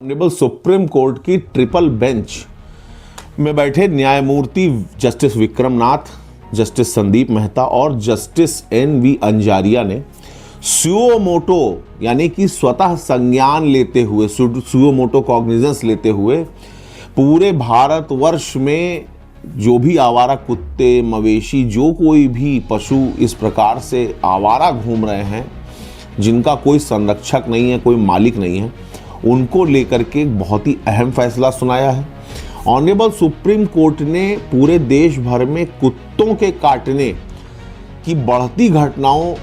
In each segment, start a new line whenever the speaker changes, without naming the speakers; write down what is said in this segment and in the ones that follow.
Honourable supreme court की triple bench में बैठे न्यायमूर्ति जस्टिस विक्रमनाथ, जस्टिस संदीप मेहता और जस्टिस एन.वी. अंजारिया ने सुओ मोटो यानी कि स्वतः संज्ञान लेते हुए, सुओ मोटो कॉग्निजेंस लेते हुए पूरे भारतवर्ष में जो भी आवारा कुत्ते, मवेशी, जो कोई भी पशु इस प्रकार से आवारा घूम रहे हैं, जिनका कोई संरक्षक नहीं है, कोई मालिक नहीं है, उनको लेकर के एक बहुत ही अहम फैसला सुनाया है। ऑनरेबल सुप्रीम कोर्ट ने पूरे देश भर में कुत्तों के काटने की बढ़ती घटनाओं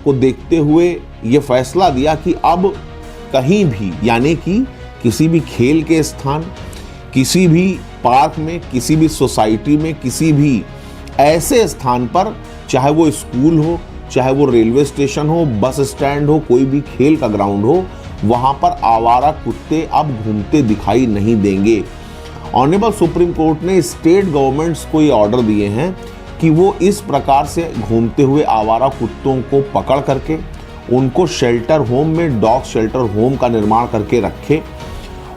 को देखते हुए ये फैसला दिया कि अब कहीं भी, यानी कि किसी भी खेल के स्थान, किसी भी पार्क में, किसी भी सोसाइटी में, किसी भी ऐसे स्थान पर, चाहे वो स्कूल हो, चाहे वो रेलवे स्टेशन हो, बस स्टैंड हो, कोई भी खेल का ग्राउंड हो, वहां पर आवारा कुत्ते अब घूमते दिखाई नहीं देंगे। ऑनरेबल सुप्रीम कोर्ट ने स्टेट गवर्नमेंट्स को ये ऑर्डर दिए हैं कि वो इस प्रकार से घूमते हुए आवारा कुत्तों को पकड़ करके उनको शेल्टर होम में, डॉग शेल्टर होम का निर्माण करके रखे।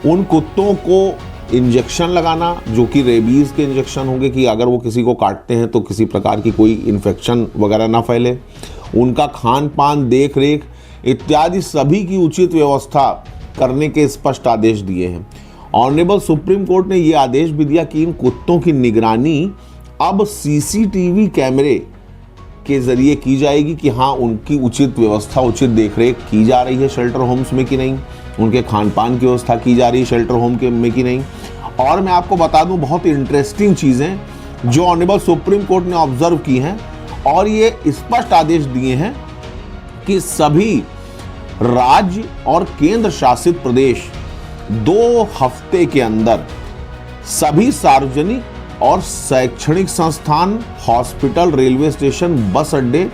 उन कुत्तों को इंजेक्शन लगाना, जो कि रेबीज के इंजेक्शन होंगे कि अगर वो किसी को काटते हैं तो किसी प्रकार की कोई इन्फेक्शन वगैरह ना फैले। उनका खान पान, देख रेख इत्यादि सभी की उचित व्यवस्था करने के स्पष्ट आदेश दिए हैं। ऑनरेबल सुप्रीम कोर्ट ने यह आदेश भी दिया कि इन कुत्तों की निगरानी अब सीसीटीवी कैमरे के जरिए की जाएगी कि हाँ, उनकी उचित व्यवस्था, उचित देखरेख की जा रही है शेल्टर होम्स में कि नहीं, उनके खान पान की व्यवस्था की जा रही है शेल्टर होम के में कि नहीं। और मैं आपको बता दूं, बहुत इंटरेस्टिंग चीज़ें जो ऑनरेबल सुप्रीम कोर्ट ने ऑब्जर्व की हैं और ये स्पष्ट आदेश दिए हैं कि सभी राज्य और केंद्र शासित प्रदेश 2 हफ्ते के अंदर सभी सार्वजनिक और शैक्षणिक संस्थान, हॉस्पिटल, रेलवे स्टेशन, बस अड्डे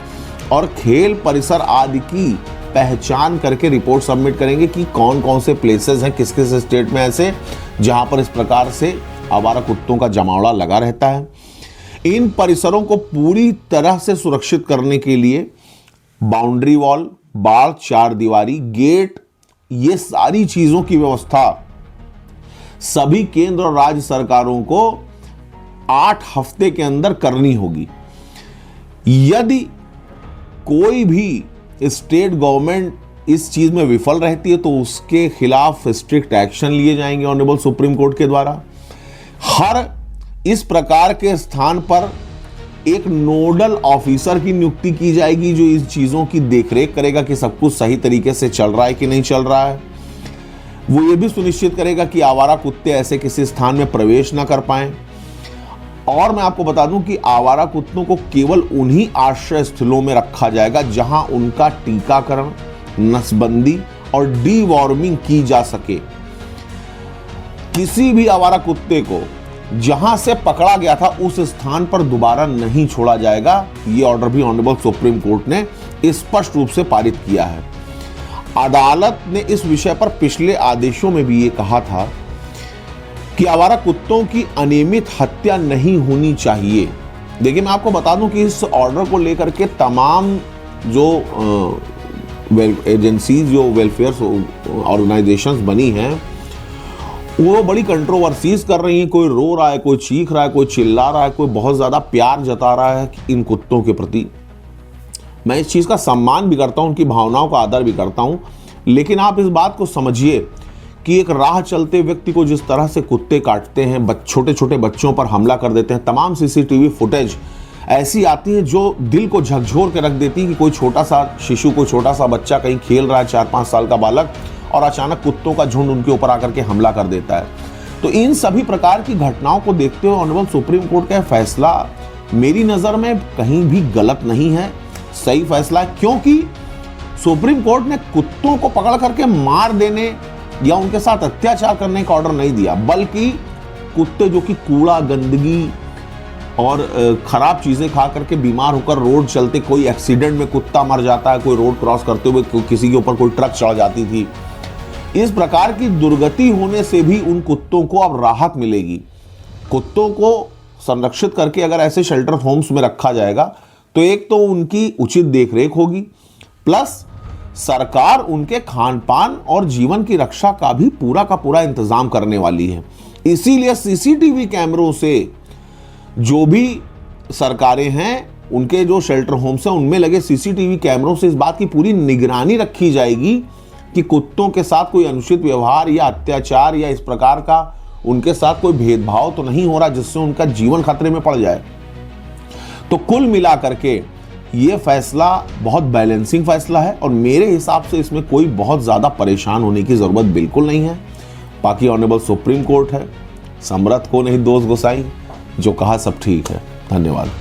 और खेल परिसर आदि की पहचान करके रिपोर्ट सबमिट करेंगे कि कौन कौन से प्लेसेस हैं, किस किस स्टेट में ऐसे जहां पर इस प्रकार से आवारा कुत्तों का जमावड़ा लगा रहता है। इन परिसरों को पूरी तरह से सुरक्षित करने के लिए बाउंड्री वॉल, बाड़, 4 दीवारी, गेट, ये सारी चीजों की व्यवस्था सभी केंद्र और राज्य सरकारों को 8 हफ्ते के अंदर करनी होगी। यदि कोई भी स्टेट गवर्नमेंट इस चीज में विफल रहती है तो उसके खिलाफ स्ट्रिक्ट एक्शन लिए जाएंगे ऑनरेबल सुप्रीम कोर्ट के द्वारा। हर इस प्रकार के स्थान पर एक नोडल ऑफिसर की नियुक्ति की जाएगी जो इस चीजों की देखरेख करेगा कि सब कुछ सही तरीके से चल रहा है कि नहीं चल रहा है। वो ये भी सुनिश्चित करेगा कि आवारा कुत्ते ऐसे किसी स्थान में प्रवेश ना कर पाएं। और मैं आपको बता दूं कि आवारा कुत्तों को केवल उन्हीं आश्रय स्थलों में रखा जाएगा जहां उनका टीकाकरण, नसबंदी और डीवॉर्मिंग की जा सके। किसी भी आवारा कुत्ते को जहां से पकड़ा गया था उस स्थान पर दोबारा नहीं छोड़ा जाएगा। यह ऑर्डर भी ऑनरेबल सुप्रीम कोर्ट ने स्पष्ट रूप से पारित किया है। अदालत ने इस विषय पर पिछले आदेशों में भी ये कहा था कि आवारा कुत्तों की अनियमित हत्या नहीं होनी चाहिए। देखिए, मैं आपको बता दूं कि इस ऑर्डर को लेकर के तमाम जो एजेंसीज, जो वेलफेयर ऑर्गेनाइजेशंस बनी हैं, वो बड़ी कंट्रोवर्सीज कर रही हैं। कोई रो रहा है, कोई चीख रहा है, कोई चिल्ला रहा है, कोई बहुत ज़्यादा प्यार जता रहा है इन कुत्तों के प्रति। मैं इस चीज़ का सम्मान भी करता हूं, उनकी भावनाओं का आदर भी करता हूं, लेकिन आप इस बात को समझिए कि एक राह चलते व्यक्ति को जिस तरह से कुत्ते काटते हैं, छोटे छोटे बच्चों पर हमला कर देते हैं, तमाम सीसीटीवी फुटेज ऐसी आती है जो दिल को झकझोर के रख देती है कि कोई छोटा सा शिशु, कोई छोटा सा बच्चा कहीं खेल रहा है, 4-5 साल का बालक, और अचानक कुत्तों का झुंड उनके ऊपर आकर के हमला कर देता है। तो इन सभी प्रकार की घटनाओं को देखते हुए ऑनरेबल सुप्रीम कोर्ट का फैसला मेरी नज़र में कहीं भी गलत नहीं है, सही फैसला है। क्योंकि सुप्रीम कोर्ट ने कुत्तों को पकड़ करके मार देने या उनके साथ अत्याचार करने का ऑर्डर नहीं दिया, बल्कि कुत्ते जो कि कूड़ा, गंदगी और खराब चीज़ें खा करके बीमार होकर रोड चलते, कोई एक्सीडेंट में कुत्ता मर जाता है, कोई रोड क्रॉस करते हुए किसी के ऊपर कोई ट्रक चढ़ जाती थी, इस प्रकार की दुर्गति होने से भी उन कुत्तों को अब राहत मिलेगी। कुत्तों को संरक्षित करके अगर ऐसे शेल्टर होम्स में रखा जाएगा तो एक तो उनकी उचित देखरेख होगी, प्लस सरकार उनके खान पान और जीवन की रक्षा का भी पूरा का पूरा इंतजाम करने वाली है। इसीलिए सीसीटीवी कैमरों से जो भी सरकारें हैं, उनके जो शेल्टर होम्स हैं, उनमें लगे सीसीटीवी कैमरों से इस बात की पूरी निगरानी रखी जाएगी कि कुत्तों के साथ कोई अनुचित व्यवहार या अत्याचार या इस प्रकार का उनके साथ कोई भेदभाव तो नहीं हो रहा जिससे उनका जीवन खतरे में पड़ जाए। तो कुल मिलाकर के ये फैसला बहुत बैलेंसिंग फैसला है और मेरे हिसाब से इसमें कोई बहुत ज़्यादा परेशान होने की ज़रूरत बिल्कुल नहीं है। बाकी ऑनरेबल सुप्रीम कोर्ट है, समरथ को नहीं दोष गोसाई, जो कहा सब ठीक है। धन्यवाद।